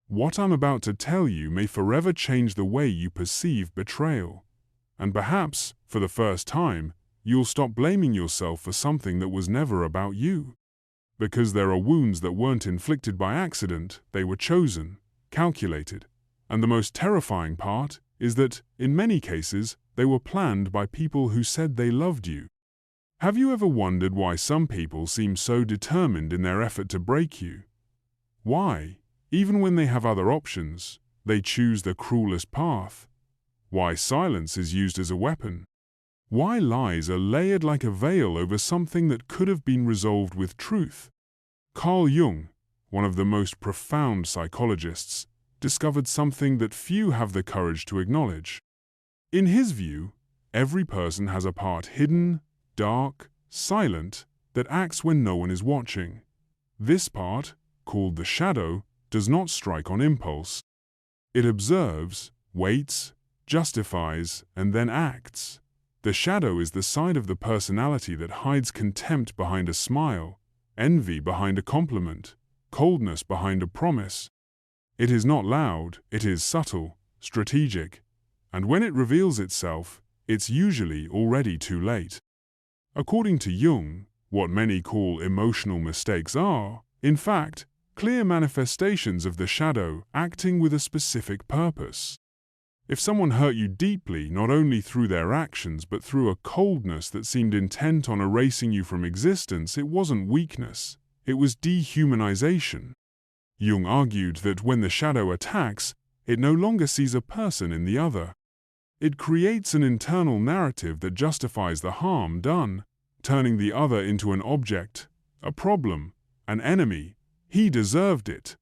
What I'm about to tell you may forever change the way you perceive betrayal. And perhaps, for the first time, you'll stop blaming yourself for something that was never about you. Because there are wounds that weren't inflicted by accident, they were chosen, calculated. And the most terrifying part is that, in many cases, they were planned by people who said they loved you. Have you ever wondered why some people seem so determined in their effort to break you? Why, even when they have other options, they choose the cruelest path? Why silence is used as a weapon? Why lies are layered like a veil over something that could have been resolved with truth? Carl Jung, one of the most profound psychologists, discovered something that few have the courage to acknowledge. In his view, every person has a part hidden, dark, silent, that acts when no one is watching. This part, called the shadow, does not strike on impulse. It observes, waits, justifies, and then acts. The shadow is the side of the personality that hides contempt behind a smile, envy behind a compliment, coldness behind a promise. It is not loud, it is subtle, strategic, and when it reveals itself, it's usually already too late. According to Jung, what many call emotional mistakes are, in fact, clear manifestations of the shadow acting with a specific purpose. If someone hurt you deeply not only through their actions but through a coldness that seemed intent on erasing you from existence, it wasn't weakness, it was dehumanization. Jung argued that when the shadow attacks, it no longer sees a person in the other. It creates an internal narrative that justifies the harm done, turning the other into an object, a problem, an enemy. He deserved it.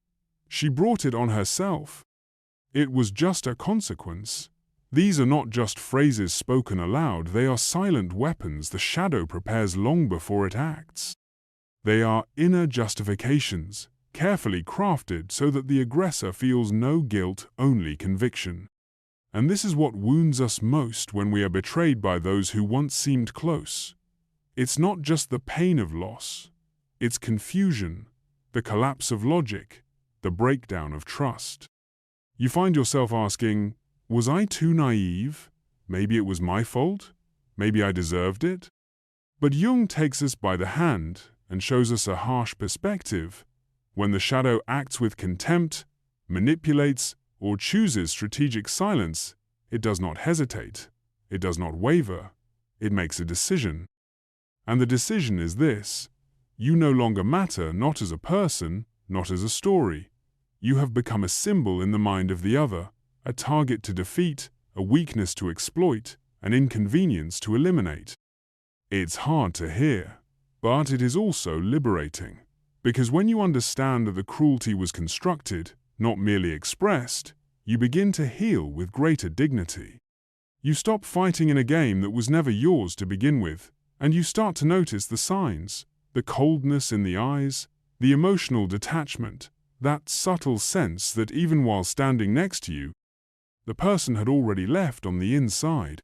She brought it on herself. It was just a consequence. These are not just phrases spoken aloud, they are silent weapons the shadow prepares long before it acts. They are inner justifications, carefully crafted so that the aggressor feels no guilt, only conviction. And this is what wounds us most when we are betrayed by those who once seemed close. It's not just the pain of loss, it's confusion, the collapse of logic, the breakdown of trust. You find yourself asking, was I too naive? Maybe it was my fault? Maybe I deserved it? But Jung takes us by the hand and shows us a harsh perspective. When the shadow acts with contempt, manipulates, or chooses strategic silence, it does not hesitate, it does not waver, it makes a decision. And the decision is this: you no longer matter, not as a person, not as a story. You have become a symbol in the mind of the other, a target to defeat, a weakness to exploit, an inconvenience to eliminate. It's hard to hear, but it is also liberating. Because when you understand that the cruelty was constructed, not merely expressed, you begin to heal with greater dignity. You stop fighting in a game that was never yours to begin with, and you start to notice the signs, the coldness in the eyes, the emotional detachment, that subtle sense that even while standing next to you, the person had already left on the inside.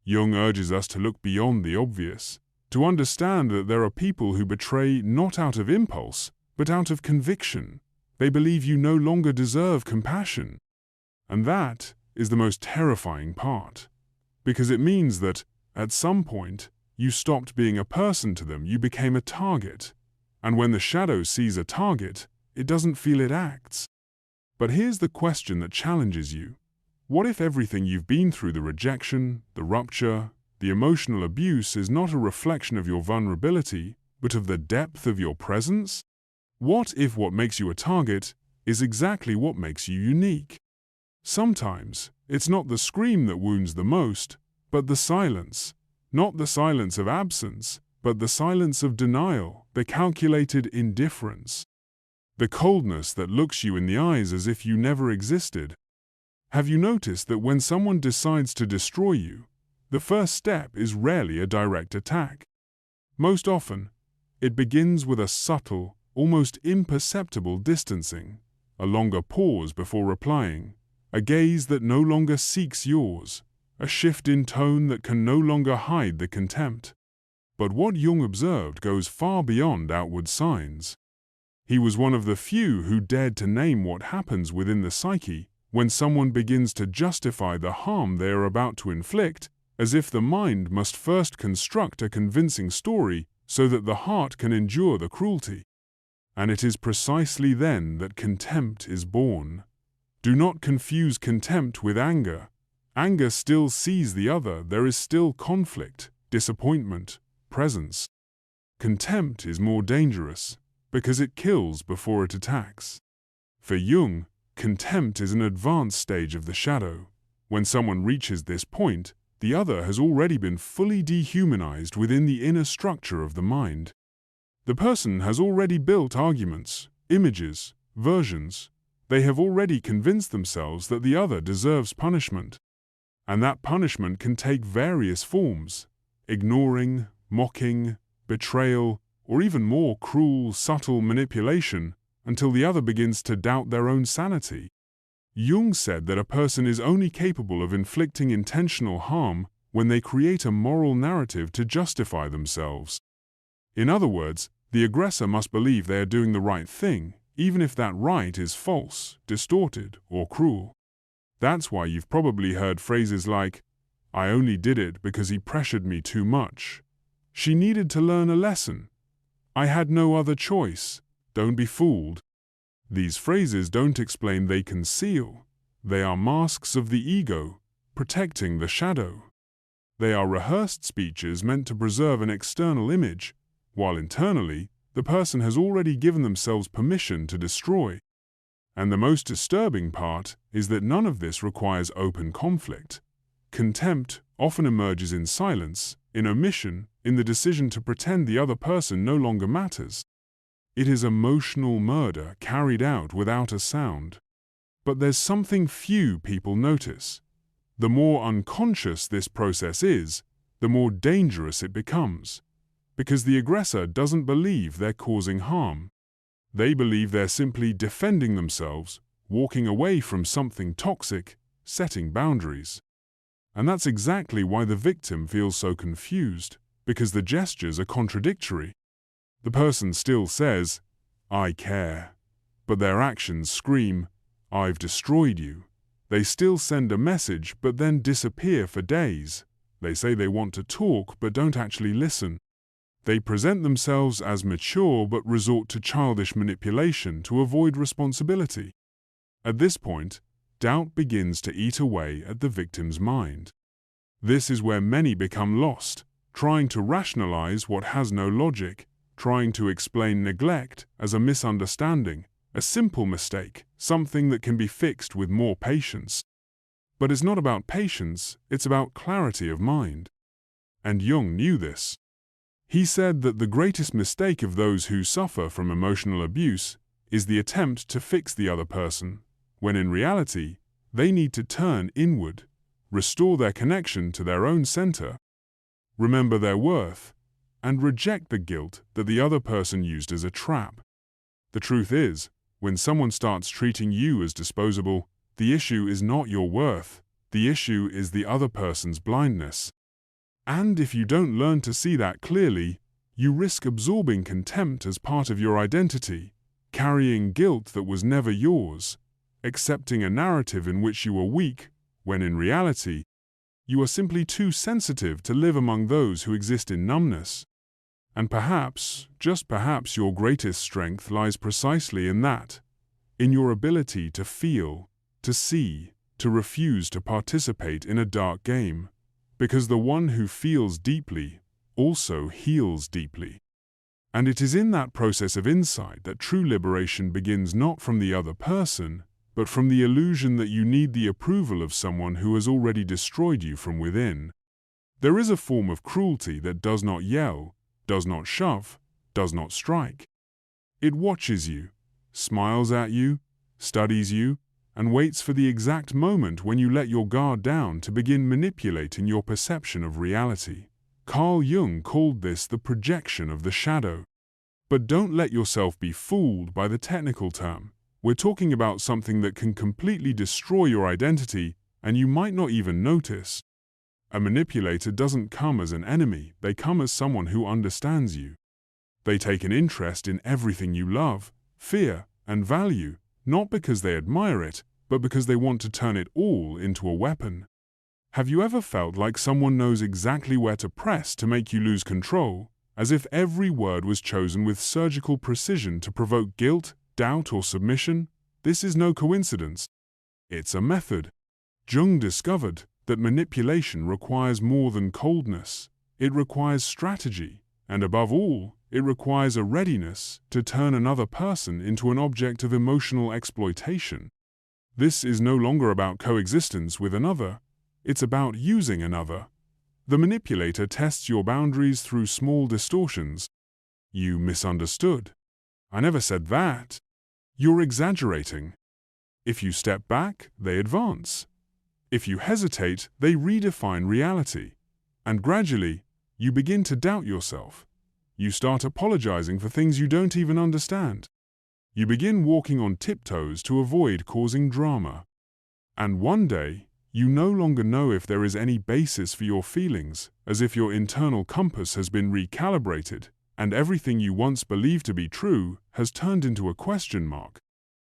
Jung urges us to look beyond the obvious, to understand that there are people who betray not out of impulse, but out of conviction. They believe you no longer deserve compassion. And that is the most terrifying part, because it means that, at some point, you stopped being a person to them, you became a target. And when the shadow sees a target, it doesn't feel it acts. But here's the question that challenges you. What if everything you've been through, the rejection, the rupture, the emotional abuse, is not a reflection of your vulnerability, but of the depth of your presence? What if what makes you a target is exactly what makes you unique? Sometimes, it's not the scream that wounds the most, but the silence. Not the silence of absence, but the silence of denial, the calculated indifference. The coldness that looks you in the eyes as if you never existed. Have you noticed that when someone decides to destroy you, the first step is rarely a direct attack? Most often, it begins with a subtle, almost imperceptible distancing, a longer pause before replying, a gaze that no longer seeks yours, a shift in tone that can no longer hide the contempt. But what Jung observed goes far beyond outward signs. He was one of the few who dared to name what happens within the psyche when someone begins to justify the harm they are about to inflict, as if the mind must first construct a convincing story so that the heart can endure the cruelty. And it is precisely then that contempt is born. Do not confuse contempt with anger. Anger still sees the other, there is still conflict, disappointment, presence. Contempt is more dangerous, because it kills before it attacks. For Jung, contempt is an advanced stage of the shadow. When someone reaches this point, the other has already been fully dehumanized within the inner structure of the mind. The person has already built arguments, images, versions. They have already convinced themselves that the other deserves punishment. And that punishment can take various forms: ignoring, mocking, betrayal, or even more cruel, subtle manipulation, until the other begins to doubt their own sanity. Jung said that a person is only capable of inflicting intentional harm when they create a moral narrative to justify themselves. In other words, the aggressor must believe they are doing the right thing, even if that right is false, distorted, or cruel. That's why you've probably heard phrases like, "I only did it because he pressured me too much," "She needed to learn a lesson," "I had no other choice," "Don't be fooled." These phrases don't explain, they conceal. They are masks of the ego, protecting the shadow. They are rehearsed speeches meant to preserve an external image, while internally, the person has already given themselves permission to destroy. And the most disturbing part is that none of this requires open conflict. Contempt often emerges in silence, in omission, in the decision to pretend the other person no longer matters. It is emotional murder carried out without a sound. But there's something few people notice. The more unconscious this process is, the more dangerous it becomes. Because the aggressor doesn't believe they're causing harm. They believe they're simply defending themselves, walking away from something toxic, setting boundaries. And that's exactly why the victim feels so confused, because the gestures are contradictory. The person still says, "I care," but their actions scream, "I've destroyed you." They still send a message but then disappear for days. They say they want to talk but don't actually listen. They present themselves as mature but resort to childish manipulation to avoid responsibility. At this point, doubt begins to eat away at the victim's mind. This is where many become lost, trying to rationalize what has no logic, trying to explain neglect as a misunderstanding, a simple mistake, something that can be fixed with more patience. But it's not about patience, it's about clarity of mind. And Jung knew this. He said that the greatest mistake of those who suffer from emotional abuse is the attempt to fix the other person, when in reality, they need to turn inward, restore their connection to their own center, remember their worth, and reject the guilt that the other person used as a trap. The truth is, when someone starts treating you as disposable, the issue is not your worth, the issue is the other person's blindness. And if you don't learn to see that clearly, you risk absorbing contempt as part of your identity, carrying guilt that was never yours, accepting a narrative in which you are weak, when in reality, you are simply too sensitive to live among those who exist in numbness. And perhaps, just perhaps, your greatest strength lies precisely in that, in your ability to feel, to see, to refuse to participate in a dark game. Because the one who feels deeply also heals deeply. And it is in that process of insight that true liberation begins, not from the other person, but from the illusion that you need the approval of someone who has already destroyed you from within. There is a form of cruelty that does not yell, does not shove, does not strike. It watches you, smiles at you, studies you, and waits for the exact moment when you let your guard down to begin manipulating your perception of reality. Carl Jung called this the projection of the shadow. But don't let yourself be fooled by the technical term. We're talking about something that can completely destroy your identity, and you might not even notice. A manipulator doesn't come as an enemy, they come as someone who understands you. They take an interest in everything you love, fear, and value, not because they admire it, but because they want to turn it all into a weapon. Have you ever felt like someone knows exactly where to press to make you lose control, as if every word was chosen with surgical precision to provoke guilt, doubt, or submission? This is no coincidence. It's a method. Jung discovered that manipulation requires more than coldness. It requires strategy, and above all, it requires a readiness to turn another person into an object of emotional exploitation. This is no longer about coexistence with another. It's about using another. The manipulator tests your boundaries through small distortions. You misunderstood. I never said that. You're exaggerating. If you step back, they advance. If you hesitate, they redefine reality. And gradually, you begin to doubt yourself. You start apologizing for things you don't even understand. You begin walking on tiptoes to avoid causing drama. And one day, you no longer know if there is any basis for your feelings, as if your internal compass has been recalibrated, and everything you once believed to be true has turned into a question mark.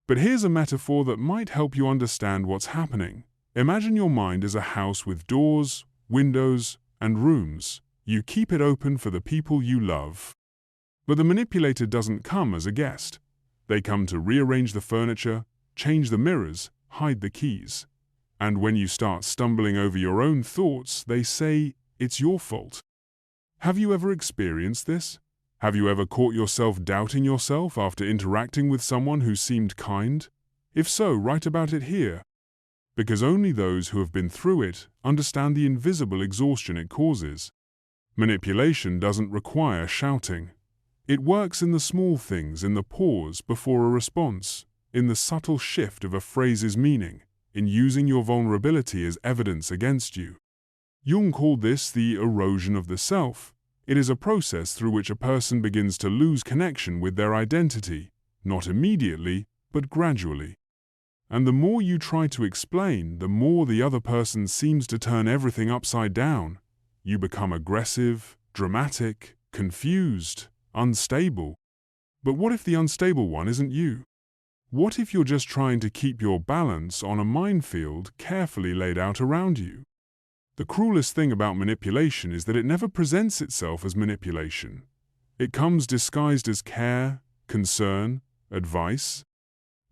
But here's a metaphor that might help you understand what's happening. Imagine your mind as a house with doors, windows, and rooms. You keep it open for the people you love. But the manipulator doesn't come as a guest. They come to rearrange the furniture, change the mirrors, hide the keys. And when you start stumbling over your own thoughts, they say, it's your fault. Have you ever experienced this? Have you ever caught yourself doubting yourself after interacting with someone who seemed kind? If so, write about it here. Because only those who have been through it understand the invisible exhaustion it causes. Manipulation doesn't require shouting. It works in the small things, in the pause before a response, in the subtle shift of a phrase's meaning, in using your vulnerability as evidence against you. Jung called this the erosion of the self. It is a process through which a person begins to lose connection with their identity, not immediately, but gradually. And the more you try to explain, the more the other person seems to turn everything upside down. You become aggressive, dramatic, confused, unstable. But what if the unstable one isn't you? What if you're just trying to keep your balance on a minefield carefully laid out around you? The cruelest thing about manipulation is that it never presents itself as manipulation. It comes disguised as care, concern, advice.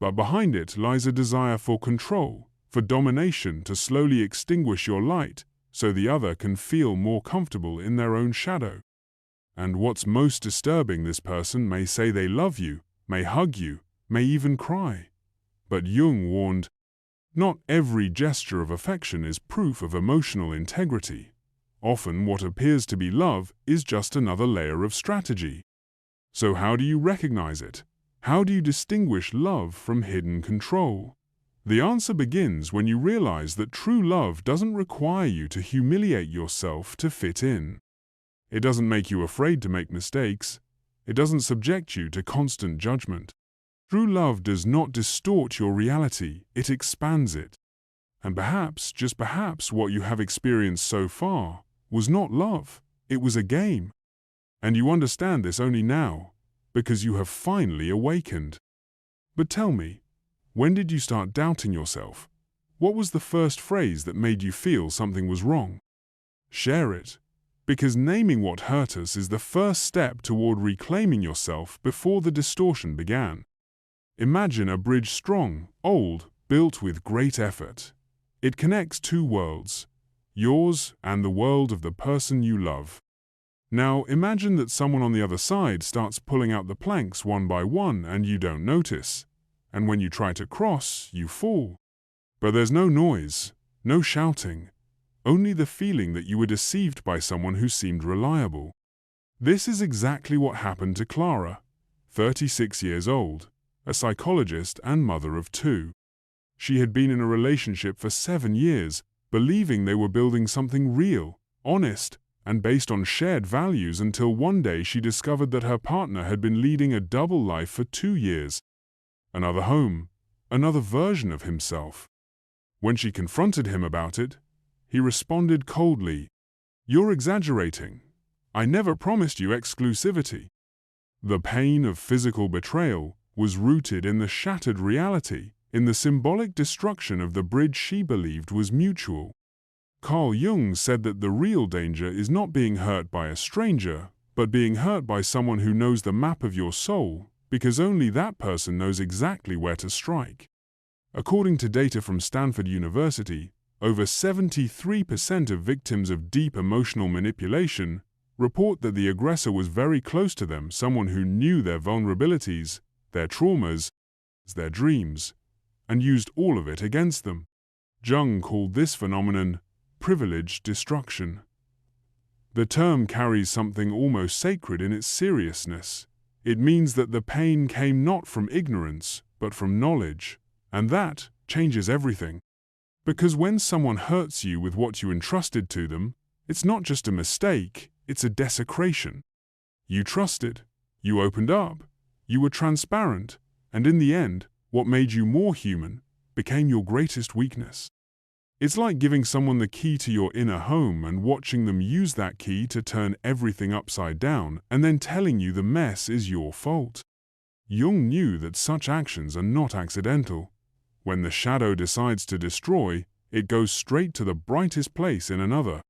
But behind it lies a desire for control, for domination, to slowly extinguish your light so the other can feel more comfortable in their own shadow. And what's most disturbing, this person may say they love you, may hug you, may even cry. But Jung warned, not every gesture of affection is proof of emotional integrity. Often what appears to be love is just another layer of strategy. So how do you recognize it? How do you distinguish love from hidden control? The answer begins when you realize that true love doesn't require you to humiliate yourself to fit in. It doesn't make you afraid to make mistakes. It doesn't subject you to constant judgment. True love does not distort your reality, it expands it. And perhaps, just perhaps, what you have experienced so far was not love, it was a game. And you understand this only now, because you have finally awakened. But tell me, when did you start doubting yourself? What was the first phrase that made you feel something was wrong? Share it, because naming what hurt us is the first step toward reclaiming yourself before the distortion began. Imagine a bridge strong, old, built with great effort. It connects two worlds, yours and the world of the person you love. Now imagine that someone on the other side starts pulling out the planks one by one and you don't notice. And when you try to cross, you fall. But there's no noise, no shouting, only the feeling that you were deceived by someone who seemed reliable. This is exactly what happened to Clara, 36 years old, a psychologist and mother of 2. She had been in a relationship for 7 years, believing they were building something real, honest, and based on shared values, until one day she discovered that her partner had been leading a double life for 2 years. Another home, another version of himself. When she confronted him about it, he responded coldly, "You're exaggerating. I never promised you exclusivity." The pain of physical betrayal, was rooted in the shattered reality, in the symbolic destruction of the bridge she believed was mutual. Carl Jung said that the real danger is not being hurt by a stranger, but being hurt by someone who knows the map of your soul, because only that person knows exactly where to strike. According to data from Stanford University, over 73% of victims of deep emotional manipulation report that the aggressor was very close to them, someone who knew their vulnerabilities, their traumas, their dreams, and used all of it against them. Jung called this phenomenon privileged destruction. The term carries something almost sacred in its seriousness. It means that the pain came not from ignorance, but from knowledge, and that changes everything. Because when someone hurts you with what you entrusted to them, it's not just a mistake, it's a desecration. You trusted, you opened up, you were transparent, and in the end, what made you more human became your greatest weakness. It's like giving someone the key to your inner home and watching them use that key to turn everything upside down and then telling you the mess is your fault. Jung knew that such actions are not accidental. When the shadow decides to destroy, it goes straight to the brightest place in another.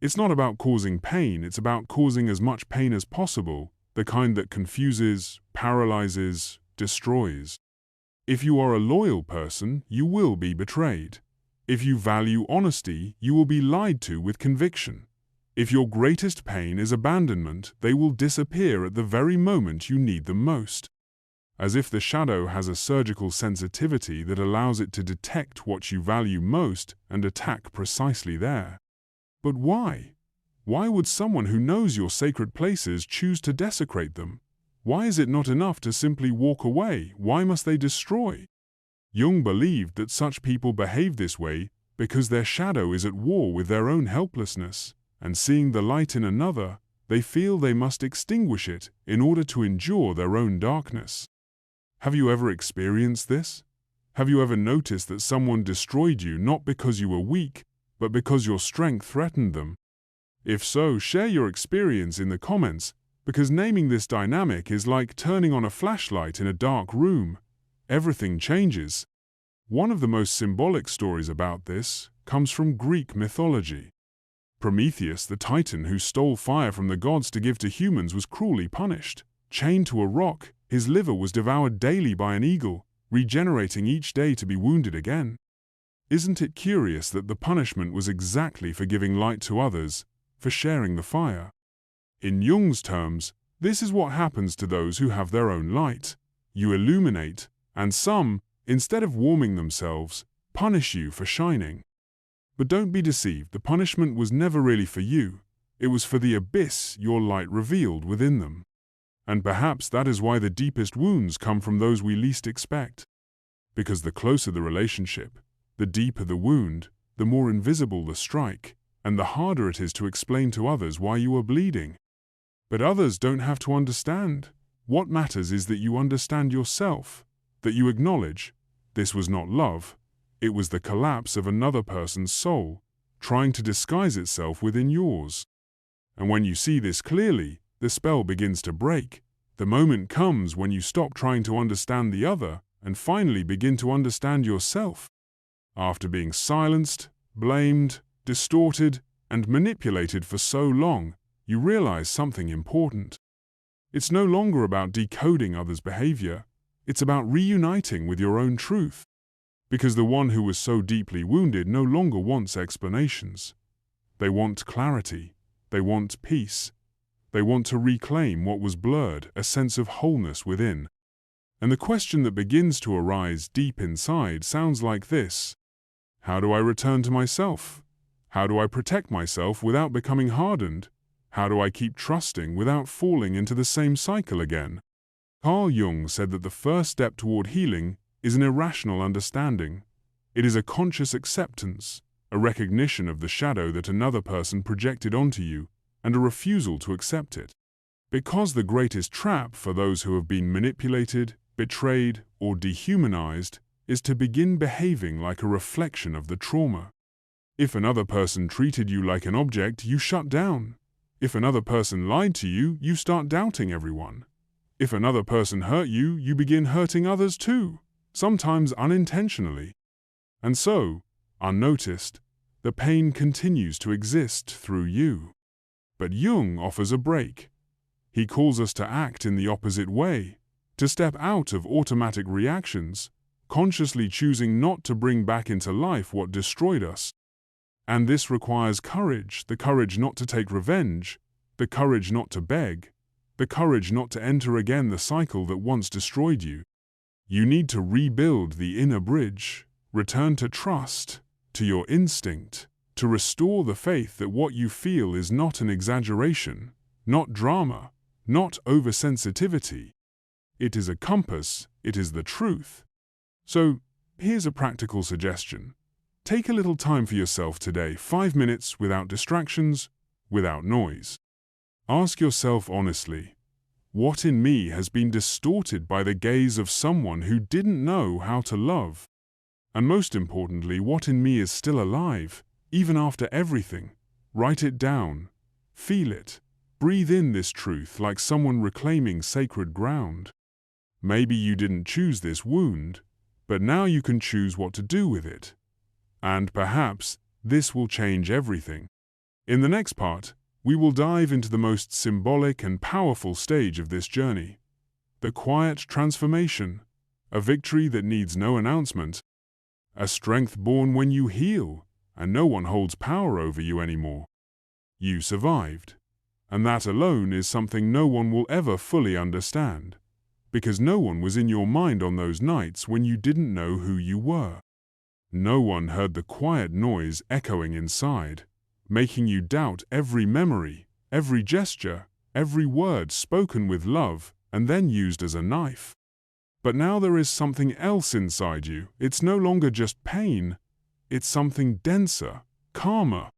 It's not about causing pain, it's about causing as much pain as possible, the kind that confuses, paralyzes, destroys. If you are a loyal person, you will be betrayed. If you value honesty, you will be lied to with conviction. If your greatest pain is abandonment, they will disappear at the very moment you need them most. As if the shadow has a surgical sensitivity that allows it to detect what you value most and attack precisely there. But why? Why would someone who knows your sacred places choose to desecrate them? Why is it not enough to simply walk away? Why must they destroy? Jung believed that such people behave this way because their shadow is at war with their own helplessness, and seeing the light in another, they feel they must extinguish it in order to endure their own darkness. Have you ever experienced this? Have you ever noticed that someone destroyed you not because you were weak, but because your strength threatened them? If so, share your experience in the comments, because naming this dynamic is like turning on a flashlight in a dark room. Everything changes. One of the most symbolic stories about this comes from Greek mythology. Prometheus, the titan who stole fire from the gods to give to humans, was cruelly punished. Chained to a rock, his liver was devoured daily by an eagle, regenerating each day to be wounded again. Isn't it curious that the punishment was exactly for giving light to others, for sharing the fire? In Jung's terms, this is what happens to those who have their own light. You illuminate, and some, instead of warming themselves, punish you for shining. But don't be deceived, the punishment was never really for you. It was for the abyss your light revealed within them. And perhaps that is why the deepest wounds come from those we least expect. Because the closer the relationship, the deeper the wound, the more invisible the strike, and the harder it is to explain to others why you are bleeding. But others don't have to understand. What matters is that you understand yourself, that you acknowledge, this was not love, it was the collapse of another person's soul, trying to disguise itself within yours. And when you see this clearly, the spell begins to break. The moment comes when you stop trying to understand the other and finally begin to understand yourself. After being silenced, blamed, distorted, and manipulated for so long, you realize something important. It's no longer about decoding others' behavior. It's about reuniting with your own truth. Because the one who was so deeply wounded no longer wants explanations. They want clarity. They want peace. They want to reclaim what was blurred, a sense of wholeness within. And the question that begins to arise deep inside sounds like this: how do I return to myself? How do I protect myself without becoming hardened? How do I keep trusting without falling into the same cycle again? Carl Jung said that the first step toward healing is an irrational understanding. It is a conscious acceptance, a recognition of the shadow that another person projected onto you, and a refusal to accept it. Because the greatest trap for those who have been manipulated, betrayed, or dehumanized is to begin behaving like a reflection of the trauma. If another person treated you like an object, you shut down. If another person lied to you, you start doubting everyone. If another person hurt you, you begin hurting others too, sometimes unintentionally. And so, unnoticed, the pain continues to exist through you. But Jung offers a break. He calls us to act in the opposite way, to step out of automatic reactions, consciously choosing not to bring back into life what destroyed us. And this requires courage, the courage not to take revenge, the courage not to beg, the courage not to enter again the cycle that once destroyed you. You need to rebuild the inner bridge, return to trust, to your instinct, to restore the faith that what you feel is not an exaggeration, not drama, not oversensitivity. It is a compass, it is the truth. So, here's a practical suggestion. Take a little time for yourself today, 5 minutes without distractions, without noise. Ask yourself honestly, what in me has been distorted by the gaze of someone who didn't know how to love? And most importantly, what in me is still alive, even after everything? Write it down, feel it, breathe in this truth like someone reclaiming sacred ground. Maybe you didn't choose this wound, but now you can choose what to do with it. And perhaps this will change everything. In the next part, we will dive into the most symbolic and powerful stage of this journey, the quiet transformation, a victory that needs no announcement, a strength born when you heal, and no one holds power over you anymore. You survived, and that alone is something no one will ever fully understand, because no one was in your mind on those nights when you didn't know who you were. No one heard the quiet noise echoing inside, making you doubt every memory, every gesture, every word spoken with love and then used as a knife. But now there is something else inside you. It's no longer just pain, it's something denser, calmer.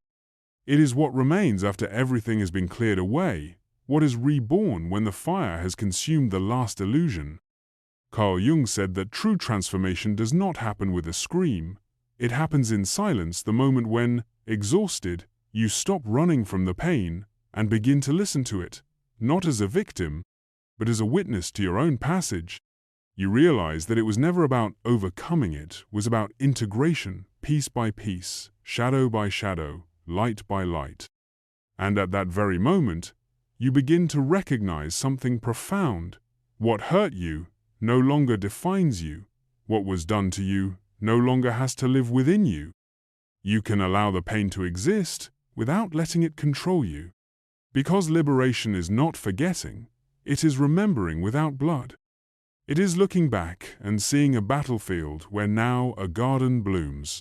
It is what remains after everything has been cleared away, what is reborn when the fire has consumed the last illusion. Carl Jung said that true transformation does not happen with a scream. It happens in silence, the moment when, exhausted, you stop running from the pain and begin to listen to it, not as a victim, but as a witness to your own passage. You realize that it was never about overcoming it was about integration, piece by piece, shadow by shadow, light by light. And at that very moment, you begin to recognize something profound. What hurt you no longer defines you. What was done to you no longer has to live within you. You can allow the pain to exist without letting it control you. Because liberation is not forgetting, it is remembering without blood. It is looking back and seeing a battlefield where now a garden blooms.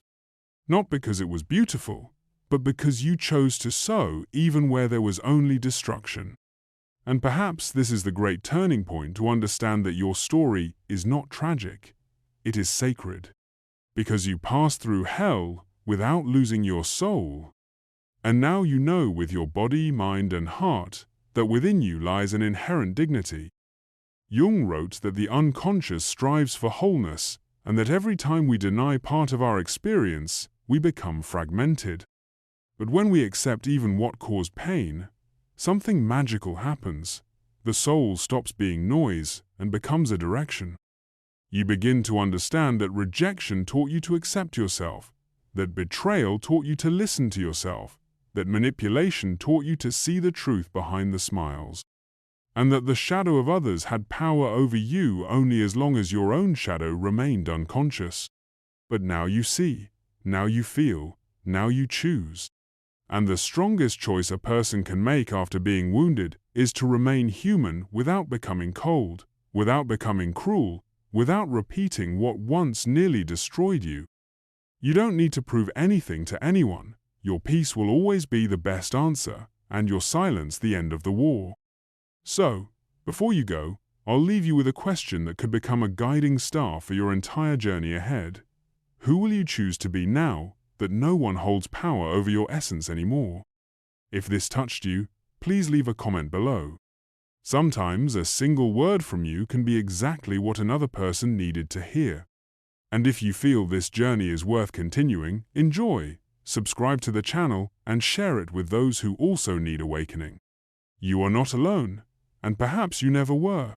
Not because it was beautiful, but because you chose to sow even where there was only destruction. And perhaps this is the great turning point to understand that your story is not tragic, it is sacred. Because you passed through hell without losing your soul. And now you know with your body, mind, and heart that within you lies an inherent dignity. Jung wrote that the unconscious strives for wholeness, and that every time we deny part of our experience, we become fragmented. But when we accept even what caused pain, something magical happens. The soul stops being noise and becomes a direction. You begin to understand that rejection taught you to accept yourself, that betrayal taught you to listen to yourself, that manipulation taught you to see the truth behind the smiles, and that the shadow of others had power over you only as long as your own shadow remained unconscious. But now you see, now you feel, now you choose. And the strongest choice a person can make after being wounded is to remain human without becoming cold, without becoming cruel, without repeating what once nearly destroyed you. You don't need to prove anything to anyone. Your peace will always be the best answer, and your silence the end of the war. So, before you go, I'll leave you with a question that could become a guiding star for your entire journey ahead. Who will you choose to be now that no one holds power over your essence anymore? If this touched you, please leave a comment below. Sometimes a single word from you can be exactly what another person needed to hear. And if you feel this journey is worth continuing, enjoy, subscribe to the channel, and share it with those who also need awakening. You are not alone, and perhaps you never were.